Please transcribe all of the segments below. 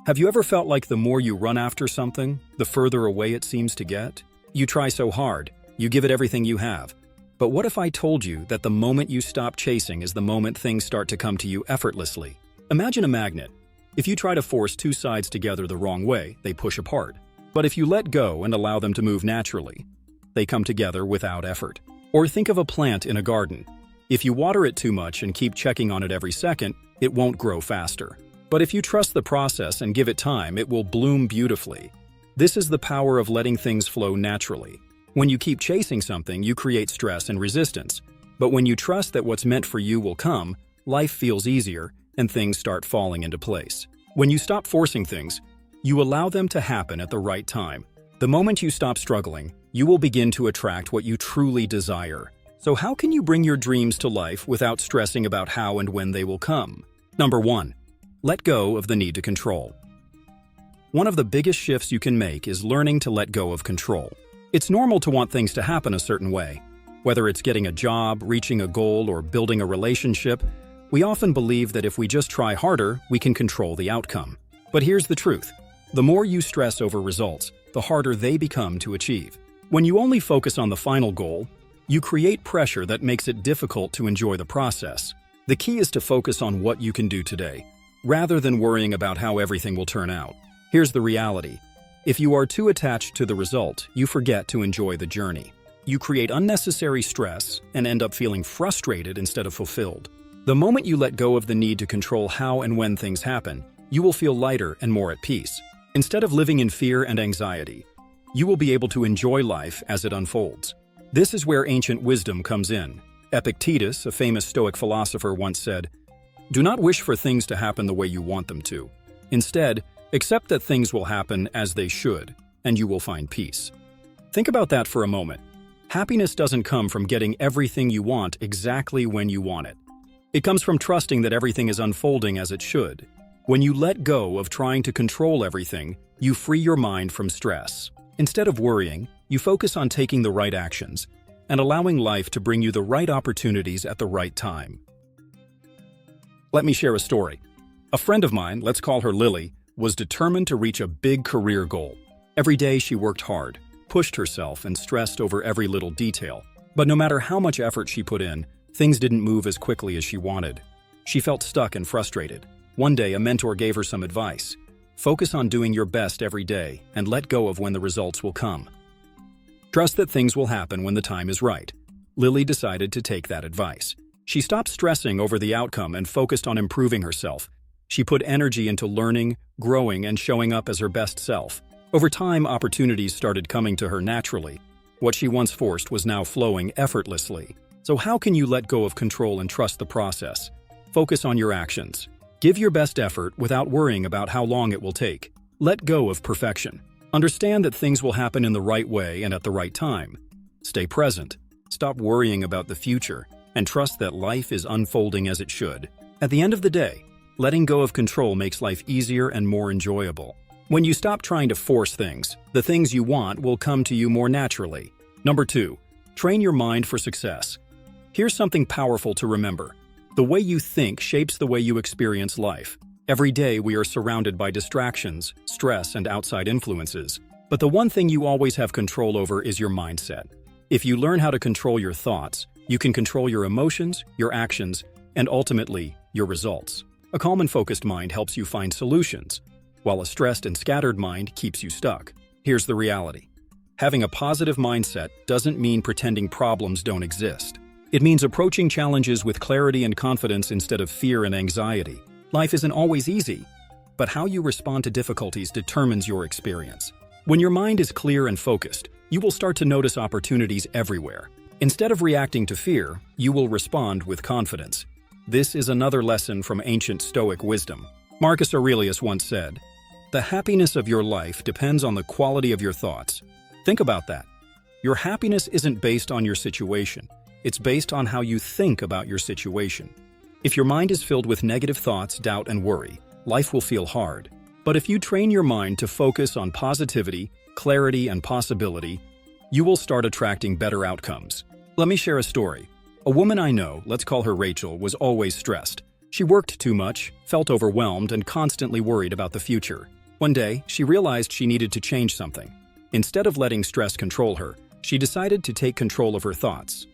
Have you ever felt like the more you run after something, the further away it seems to get? You try so hard, you give it everything you have. But what if I told you that the moment you stop chasing is the moment things start to come to you effortlessly? Imagine a magnet. If you try to force two sides together the wrong way, they push apart. But if you let go and allow them to move naturally, they come together without effort. Or think of a plant in a garden. If you water it too much and keep checking on it every second, it won't grow faster. But if you trust the process and give it time, it will bloom beautifully. This is the power of letting things flow naturally. When you keep chasing something, you create stress and resistance. But when you trust that what's meant for you will come, life feels easier and things start falling into place. When you stop forcing things, you allow them to happen at the right time. The moment you stop struggling, you will begin to attract what you truly desire. So how can you bring your dreams to life without stressing about how and when they will come? Number 1. Let go of the need to control. One of the biggest shifts you can make is learning to let go of control. It's normal to want things to happen a certain way. Whether it's getting a job, reaching a goal, or building a relationship, we often believe that if we just try harder, we can control the outcome. But here's the truth. The more you stress over results, the harder they become to achieve. When you only focus on the final goal, you create pressure that makes it difficult to enjoy the process. The key is to focus on what you can do today, rather than worrying about how everything will turn out. Here's the reality. If you are too attached to the result, you forget to enjoy the journey. You create unnecessary stress and end up feeling frustrated instead of fulfilled. The moment you let go of the need to control how and when things happen, you will feel lighter and more at peace. Instead of living in fear and anxiety, you will be able to enjoy life as it unfolds. This is where ancient wisdom comes in. Epictetus, a famous Stoic philosopher, once said, "Do not wish for things to happen the way you want them to. Instead, accept that things will happen as they should, and you will find peace." Think about that for a moment. Happiness doesn't come from getting everything you want exactly when you want it. It comes from trusting that everything is unfolding as it should. When you let go of trying to control everything, you free your mind from stress. Instead of worrying, you focus on taking the right actions and allowing life to bring you the right opportunities at the right time. Let me share a story. A friend of mine, let's call her Lily, was determined to reach a big career goal. Every day she worked hard, pushed herself, and stressed over every little detail. But no matter how much effort she put in, things didn't move as quickly as she wanted. She felt stuck and frustrated. One day, a mentor gave her some advice. Focus on doing your best every day and let go of when the results will come. Trust that things will happen when the time is right. Lily decided to take that advice. She stopped stressing over the outcome and focused on improving herself. She put energy into learning, growing, and showing up as her best self. Over time, opportunities started coming to her naturally. What she once forced was now flowing effortlessly. So how can you let go of control and trust the process? Focus on your actions. Give your best effort without worrying about how long it will take. Let go of perfection. Understand that things will happen in the right way and at the right time. Stay present. Stop worrying about the future, and trust that life is unfolding as it should. At the end of the day, letting go of control makes life easier and more enjoyable. When you stop trying to force things, the things you want will come to you more naturally. Number 2, train your mind for success. Here's something powerful to remember. The way you think shapes the way you experience life. Every day we are surrounded by distractions, stress, and outside influences. But the one thing you always have control over is your mindset. If you learn how to control your thoughts, you can control your emotions, your actions, and ultimately, your results. A calm and focused mind helps you find solutions, while a stressed and scattered mind keeps you stuck. Here's the reality. Having a positive mindset doesn't mean pretending problems don't exist. It means approaching challenges with clarity and confidence instead of fear and anxiety. Life isn't always easy, but how you respond to difficulties determines your experience. When your mind is clear and focused, you will start to notice opportunities everywhere. Instead of reacting to fear, you will respond with confidence. This is another lesson from ancient Stoic wisdom. Marcus Aurelius once said, "The happiness of your life depends on the quality of your thoughts." Think about that. Your happiness isn't based on your situation. It's based on how you think about your situation. If your mind is filled with negative thoughts, doubt, and worry, life will feel hard. But if you train your mind to focus on positivity, clarity, and possibility, you will start attracting better outcomes. Let me share a story. A woman I know, let's call her Rachel, was always stressed. She worked too much, felt overwhelmed, and constantly worried about the future. One day, she realized she needed to change something. Instead of letting stress control her, she decided to take control of her thoughts.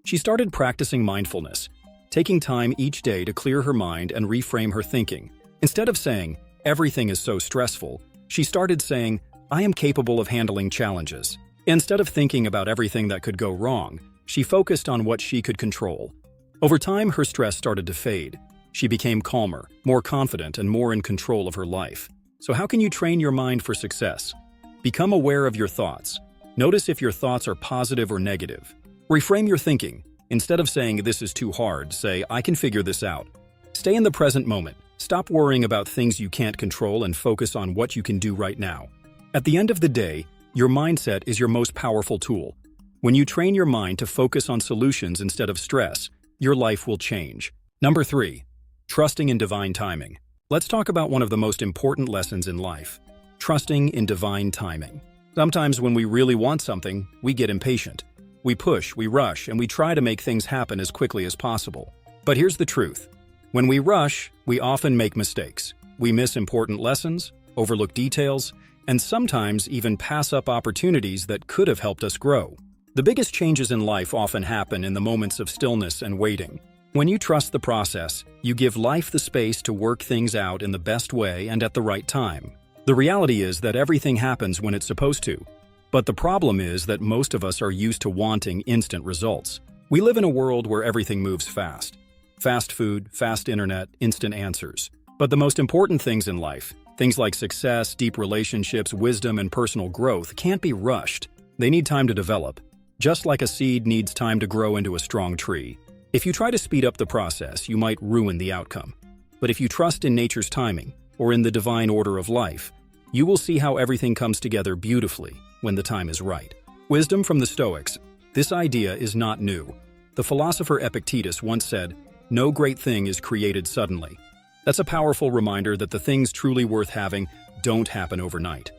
She started practicing mindfulness, taking time each day to clear her mind and reframe her thinking. Instead of saying, "Everything is so stressful," she started saying, "I am capable of handling challenges." Instead of thinking about everything that could go wrong, she focused on what she could control. Over time, her stress started to fade. She became calmer, more confident, and more in control of her life. So how can you train your mind for success? Become aware of your thoughts. Notice if your thoughts are positive or negative. Reframe your thinking. Instead of saying, "This is too hard," say, "I can figure this out." Stay in the present moment. Stop worrying about things you can't control and focus on what you can do right now. At the end of the day, your mindset is your most powerful tool. When you train your mind to focus on solutions instead of stress, your life will change. Number 3. Trusting in divine timing. Let's talk about one of the most important lessons in life: trusting in divine timing. Sometimes when we really want something, we get impatient. We push, we rush, and we try to make things happen as quickly as possible. But here's the truth. When we rush, we often make mistakes. We miss important lessons, overlook details, and sometimes even pass up opportunities that could have helped us grow. The biggest changes in life often happen in the moments of stillness and waiting. When you trust the process, you give life the space to work things out in the best way and at the right time. The reality is that everything happens when it's supposed to. But the problem is that most of us are used to wanting instant results. We live in a world where everything moves fast. Fast food, fast internet, instant answers. But the most important things in life, things like success, deep relationships, wisdom, and personal growth, can't be rushed. They need time to develop, just like a seed needs time to grow into a strong tree. If you try to speed up the process, you might ruin the outcome. But if you trust in nature's timing, or in the divine order of life, you will see how everything comes together beautifully when the time is right. Wisdom from the Stoics. This idea is not new. The philosopher Epictetus once said, "No great thing is created suddenly." That's a powerful reminder that the things truly worth having don't happen overnight.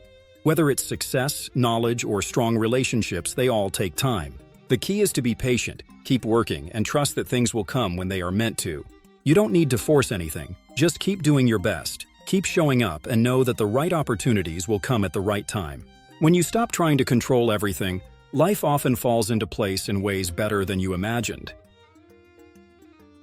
Whether it's success, knowledge, or strong relationships, they all take time. The key is to be patient, keep working, and trust that things will come when they are meant to. You don't need to force anything. Just keep doing your best. Keep showing up and know that the right opportunities will come at the right time. When you stop trying to control everything, life often falls into place in ways better than you imagined.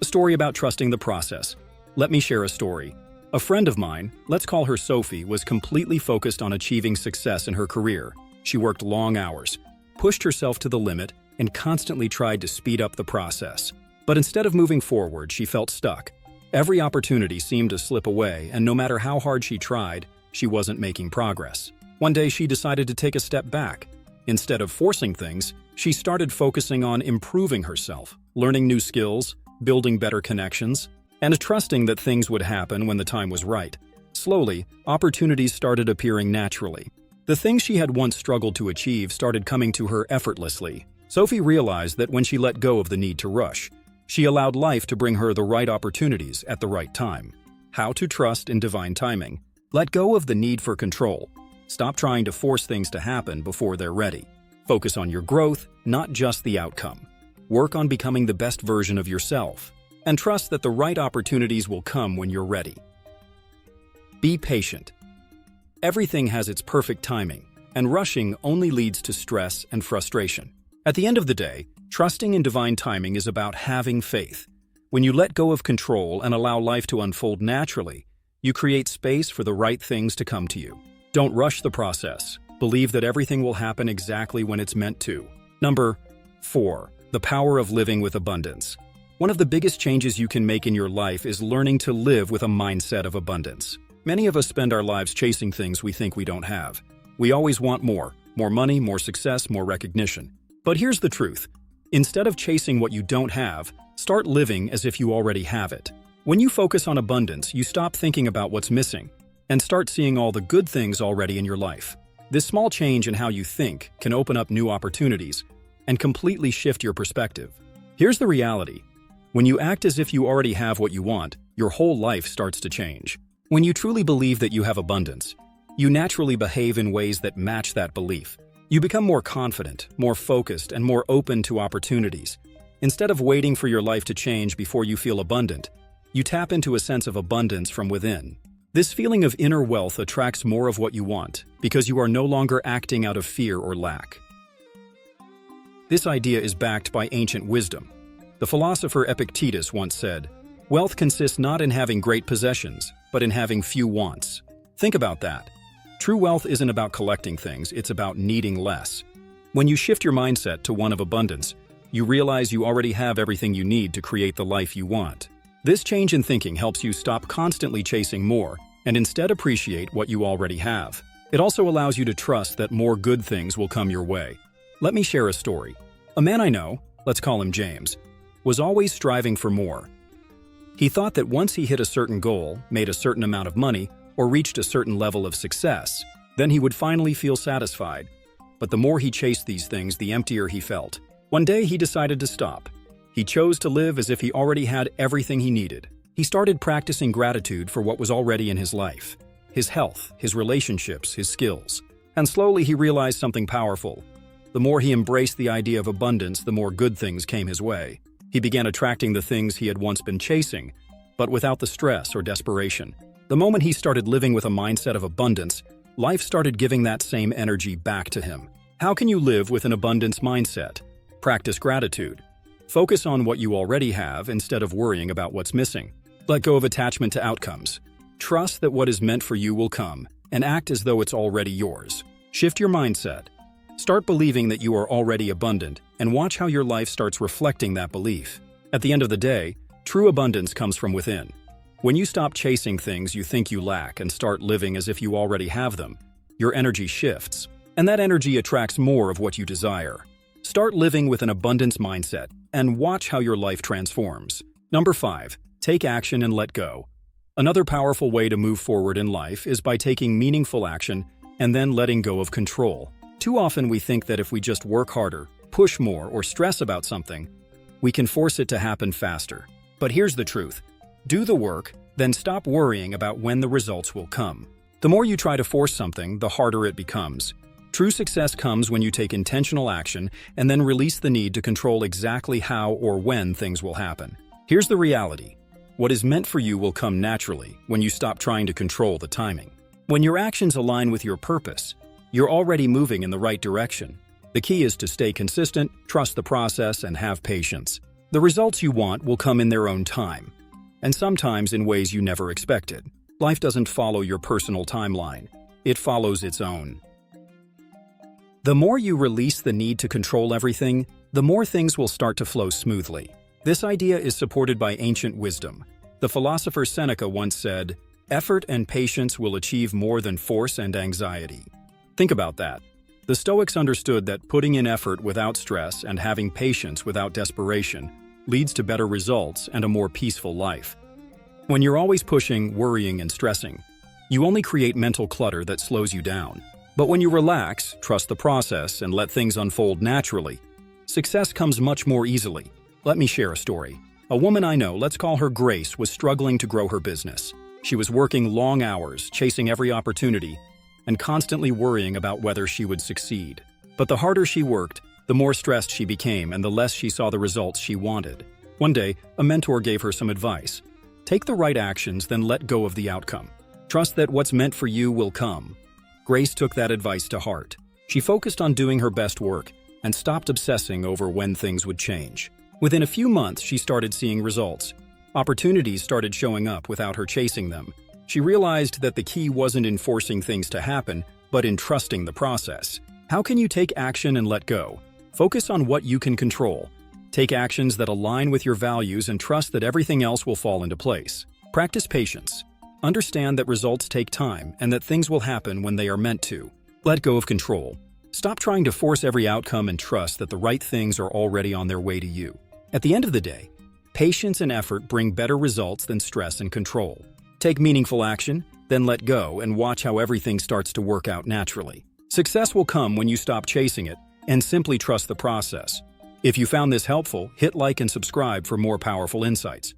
A story about trusting the process. Let me share a story. A friend of mine, let's call her Sophie, was completely focused on achieving success in her career. She worked long hours, pushed herself to the limit, and constantly tried to speed up the process. But instead of moving forward, she felt stuck. Every opportunity seemed to slip away, and no matter how hard she tried, she wasn't making progress. One day, she decided to take a step back. Instead of forcing things, she started focusing on improving herself, learning new skills, building better connections, and trusting that things would happen when the time was right. Slowly, opportunities started appearing naturally. The things she had once struggled to achieve started coming to her effortlessly. Sophie realized that when she let go of the need to rush, she allowed life to bring her the right opportunities at the right time. How to trust in divine timing. Let go of the need for control. Stop trying to force things to happen before they're ready. Focus on your growth, not just the outcome. Work on becoming the best version of yourself, and trust that the right opportunities will come when you're ready. Be patient. Everything has its perfect timing, and rushing only leads to stress and frustration. At the end of the day, trusting in divine timing is about having faith. When you let go of control and allow life to unfold naturally, you create space for the right things to come to you. Don't rush the process. Believe that everything will happen exactly when it's meant to. Number 4. The power of living with abundance. One of the biggest changes you can make in your life is learning to live with a mindset of abundance. Many of us spend our lives chasing things we think we don't have. We always want more money, more success, more recognition. But here's the truth. Instead of chasing what you don't have, start living as if you already have it. When you focus on abundance, you stop thinking about what's missing and start seeing all the good things already in your life. This small change in how you think can open up new opportunities and completely shift your perspective. Here's the reality. When you act as if you already have what you want, your whole life starts to change. When you truly believe that you have abundance, you naturally behave in ways that match that belief. You become more confident, more focused, and more open to opportunities. Instead of waiting for your life to change before you feel abundant, you tap into a sense of abundance from within. This feeling of inner wealth attracts more of what you want because you are no longer acting out of fear or lack. This idea is backed by ancient wisdom. The philosopher Epictetus once said, "Wealth consists not in having great possessions, but in having few wants." Think about that. True wealth isn't about collecting things, it's about needing less. When you shift your mindset to one of abundance, you realize you already have everything you need to create the life you want. This change in thinking helps you stop constantly chasing more and instead appreciate what you already have. It also allows you to trust that more good things will come your way. Let me share a story. A man I know, let's call him James, was always striving for more. He thought that once he hit a certain goal, made a certain amount of money, or reached a certain level of success, then he would finally feel satisfied. But the more he chased these things, the emptier he felt. One day he decided to stop. He chose to live as if he already had everything he needed. He started practicing gratitude for what was already in his life, his health, his relationships, his skills. And slowly he realized something powerful. The more he embraced the idea of abundance, the more good things came his way. He began attracting the things he had once been chasing, but without the stress or desperation. The moment he started living with a mindset of abundance, life started giving that same energy back to him. How can you live with an abundance mindset? Practice gratitude. Focus on what you already have instead of worrying about what's missing. Let go of attachment to outcomes. Trust that what is meant for you will come, and act as though it's already yours. Shift your mindset. Start believing that you are already abundant, and watch how your life starts reflecting that belief. At the end of the day, true abundance comes from within. When you stop chasing things you think you lack and start living as if you already have them, your energy shifts, and that energy attracts more of what you desire. Start living with an abundance mindset, and watch how your life transforms. Number 5. Take action and let go. Another powerful way to move forward in life is by taking meaningful action and then letting go of control. Too often we think that if we just work harder, push more, or stress about something, we can force it to happen faster. But here's the truth. Do the work, then stop worrying about when the results will come. The more you try to force something, the harder it becomes. True success comes when you take intentional action and then release the need to control exactly how or when things will happen. Here's the reality. What is meant for you will come naturally when you stop trying to control the timing. When your actions align with your purpose, you're already moving in the right direction. The key is to stay consistent, trust the process, and have patience. The results you want will come in their own time, and sometimes in ways you never expected. Life doesn't follow your personal timeline. It follows its own. The more you release the need to control everything, the more things will start to flow smoothly. This idea is supported by ancient wisdom. The philosopher Seneca once said, "Effort and patience will achieve more than force and anxiety." Think about that. The Stoics understood that putting in effort without stress and having patience without desperation leads to better results and a more peaceful life. When you're always pushing, worrying, and stressing, you only create mental clutter that slows you down. But when you relax, trust the process, and let things unfold naturally, success comes much more easily. Let me share a story. A woman I know, let's call her Grace, was struggling to grow her business. She was working long hours, chasing every opportunity, and constantly worrying about whether she would succeed. But the harder she worked, the more stressed she became and the less she saw the results she wanted. One day, a mentor gave her some advice. Take the right actions, then let go of the outcome. Trust that what's meant for you will come. Grace took that advice to heart. She focused on doing her best work and stopped obsessing over when things would change. Within a few months, she started seeing results. Opportunities started showing up without her chasing them. She realized that the key wasn't in forcing things to happen, but in trusting the process. How can you take action and let go? Focus on what you can control. Take actions that align with your values and trust that everything else will fall into place. Practice patience. Understand that results take time and that things will happen when they are meant to. Let go of control. Stop trying to force every outcome and trust that the right things are already on their way to you. At the end of the day, patience and effort bring better results than stress and control. Take meaningful action, then let go and watch how everything starts to work out naturally. Success will come when you stop chasing it and simply trust the process. If you found this helpful, hit like and subscribe for more powerful insights.